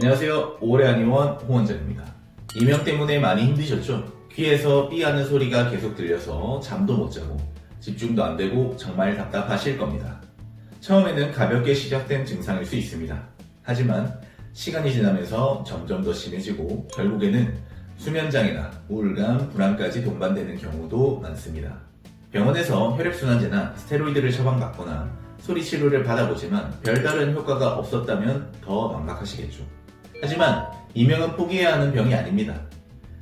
안녕하세요. 오래 한의원 홍원장입니다. 이명 때문에 많이 힘드셨죠? 귀에서 삐 하는 소리가 계속 들려서 잠도 못 자고 집중도 안 되고 정말 답답하실 겁니다. 처음에는 가볍게 시작된 증상일 수 있습니다. 하지만 시간이 지나면서 점점 더 심해지고 결국에는 수면장애나 우울감, 불안까지 동반되는 경우도 많습니다. 병원에서 혈액순환제나 스테로이드를 처방받거나 소리 치료를 받아보지만 별다른 효과가 없었다면 더 막막하시겠죠. 하지만 이명은 포기해야 하는 병이 아닙니다.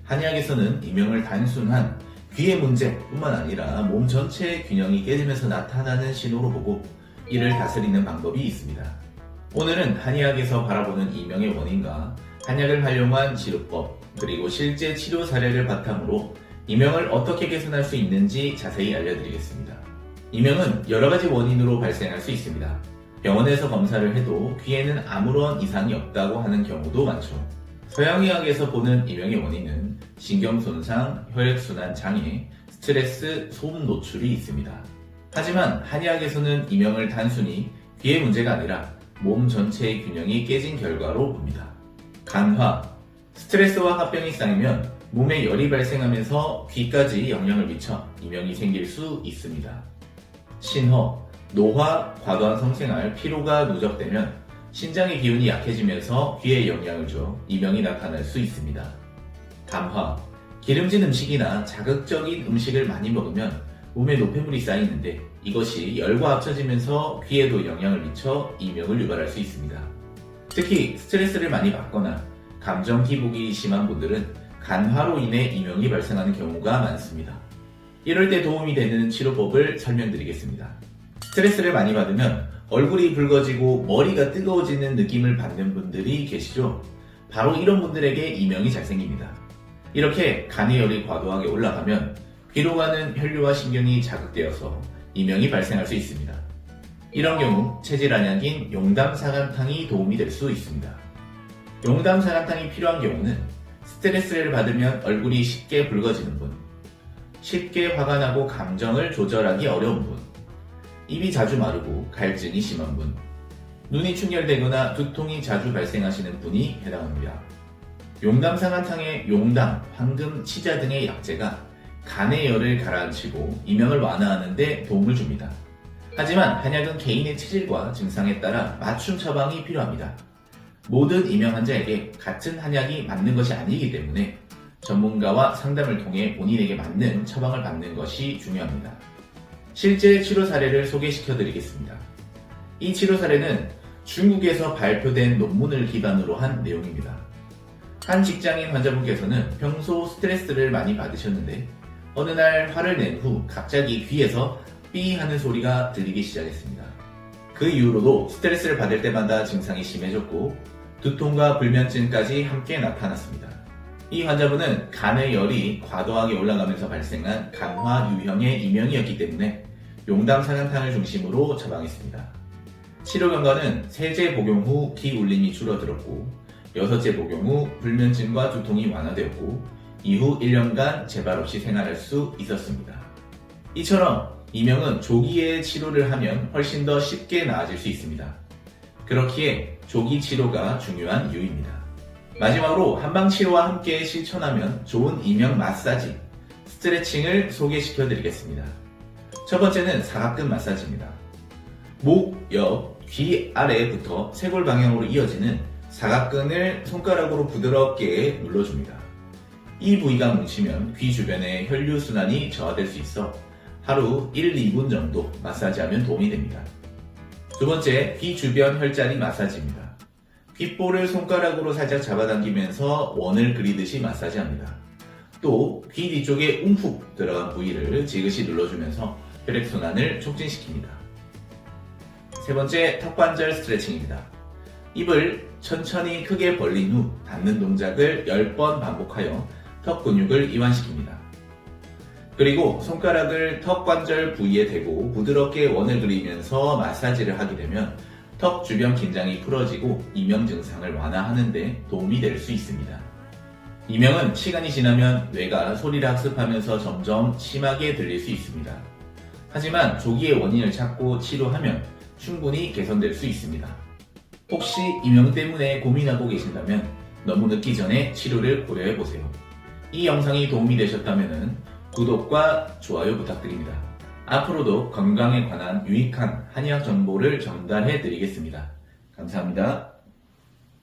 한의학에서는 이명을 단순한 귀의 문제뿐만 아니라 몸 전체의 균형이 깨지면서 나타나는 신호로 보고 이를 다스리는 방법이 있습니다. 오늘은 한의학에서 바라보는 이명의 원인과 한약을 활용한 치료법, 그리고 실제 치료 사례를 바탕으로 이명을 어떻게 개선할 수 있는지 자세히 알려드리겠습니다. 이명은 여러 가지 원인으로 발생할 수 있습니다. 병원에서 검사를 해도 귀에는 아무런 이상이 없다고 하는 경우도 많죠. 서양의학에서 보는 이명의 원인은 신경손상, 혈액순환 장애, 스트레스, 소음 노출이 있습니다. 하지만 한의학에서는 이명을 단순히 귀의 문제가 아니라 몸 전체의 균형이 깨진 결과로 봅니다. 간화, 스트레스와 화병이 쌓이면 몸에 열이 발생하면서 귀까지 영향을 미쳐 이명이 생길 수 있습니다. 신허, 노화, 과도한 성생활, 피로가 누적되면 신장의 기운이 약해지면서 귀에 영향을 줘 이명이 나타날 수 있습니다. 담화, 기름진 음식이나 자극적인 음식을 많이 먹으면 몸에 노폐물이 쌓이는데 이것이 열과 합쳐지면서 귀에도 영향을 미쳐 이명을 유발할 수 있습니다. 특히 스트레스를 많이 받거나 감정 기복이 심한 분들은 간화로 인해 이명이 발생하는 경우가 많습니다. 이럴 때 도움이 되는 치료법을 설명드리겠습니다. 스트레스를 많이 받으면 얼굴이 붉어지고 머리가 뜨거워지는 느낌을 받는 분들이 계시죠? 바로 이런 분들에게 이명이 잘 생깁니다. 이렇게 간의 열이 과도하게 올라가면 귀로 가는 혈류와 신경이 자극되어서 이명이 발생할 수 있습니다. 이런 경우 체질 한약인 용담사간탕이 도움이 될 수 있습니다. 용담사간탕이 필요한 경우는 스트레스를 받으면 얼굴이 쉽게 붉어지는 분, 쉽게 화가 나고 감정을 조절하기 어려운 분, 입이 자주 마르고 갈증이 심한 분, 눈이 충혈되거나 두통이 자주 발생하시는 분이 해당합니다. 용담사간탕의 용담, 황금, 치자 등의 약재가 간의 열을 가라앉히고 이명을 완화하는 데 도움을 줍니다. 하지만 한약은 개인의 체질과 증상에 따라 맞춤 처방이 필요합니다. 모든 이명 환자에게 같은 한약이 맞는 것이 아니기 때문에 전문가와 상담을 통해 본인에게 맞는 처방을 받는 것이 중요합니다. 실제 치료 사례를 소개시켜 드리겠습니다. 이 치료 사례는 중국에서 발표된 논문을 기반으로 한 내용입니다. 한 직장인 환자분께서는 평소 스트레스를 많이 받으셨는데 어느 날 화를 낸 후 갑자기 귀에서 삐 하는 소리가 들리기 시작했습니다. 그 이후로도 스트레스를 받을 때마다 증상이 심해졌고 두통과 불면증까지 함께 나타났습니다. 이 환자분은 간의 열이 과도하게 올라가면서 발생한 간화 유형의 이명이었기 때문에 용담사간탕을 중심으로 처방했습니다. 치료 경과는 세제 복용 후 귀 울림이 줄어들었고 6째 복용 후 불면증과 두통이 완화되었고 이후 1년간 재발 없이 생활할 수 있었습니다. 이처럼 이명은 조기에 치료를 하면 훨씬 더 쉽게 나아질 수 있습니다. 그렇기에 조기 치료가 중요한 이유입니다. 마지막으로 한방치료와 함께 실천하면 좋은 이명 마사지, 스트레칭을 소개시켜 드리겠습니다. 첫 번째는 사각근 마사지입니다. 목 옆, 귀 아래부터 쇄골 방향으로 이어지는 사각근을 손가락으로 부드럽게 눌러줍니다. 이 부위가 뭉치면 귀 주변의 혈류순환이 저하될 수 있어 하루 1, 2분 정도 마사지하면 도움이 됩니다. 두 번째, 귀 주변 혈자리 마사지입니다. 귓볼을 손가락으로 살짝 잡아당기면서 원을 그리듯이 마사지합니다. 또 귀 뒤쪽에 움푹 들어간 부위를 지그시 눌러주면서 혈액순환을 촉진시킵니다. 세 번째, 턱관절 스트레칭입니다. 입을 천천히 크게 벌린 후 닫는 동작을 10번 반복하여 턱 근육을 이완시킵니다. 그리고 손가락을 턱관절 부위에 대고 부드럽게 원을 그리면서 마사지를 하게 되면 턱 주변 긴장이 풀어지고 이명 증상을 완화하는 데 도움이 될 수 있습니다. 이명은 시간이 지나면 뇌가 소리를 학습하면서 점점 심하게 들릴 수 있습니다. 하지만 조기에 원인을 찾고 치료하면 충분히 개선될 수 있습니다. 혹시 이명 때문에 고민하고 계신다면 너무 늦기 전에 치료를 고려해보세요. 이 영상이 도움이 되셨다면 구독과 좋아요 부탁드립니다. 앞으로도 건강에 관한 유익한 한의학 정보를 전달해 드리겠습니다. 감사합니다.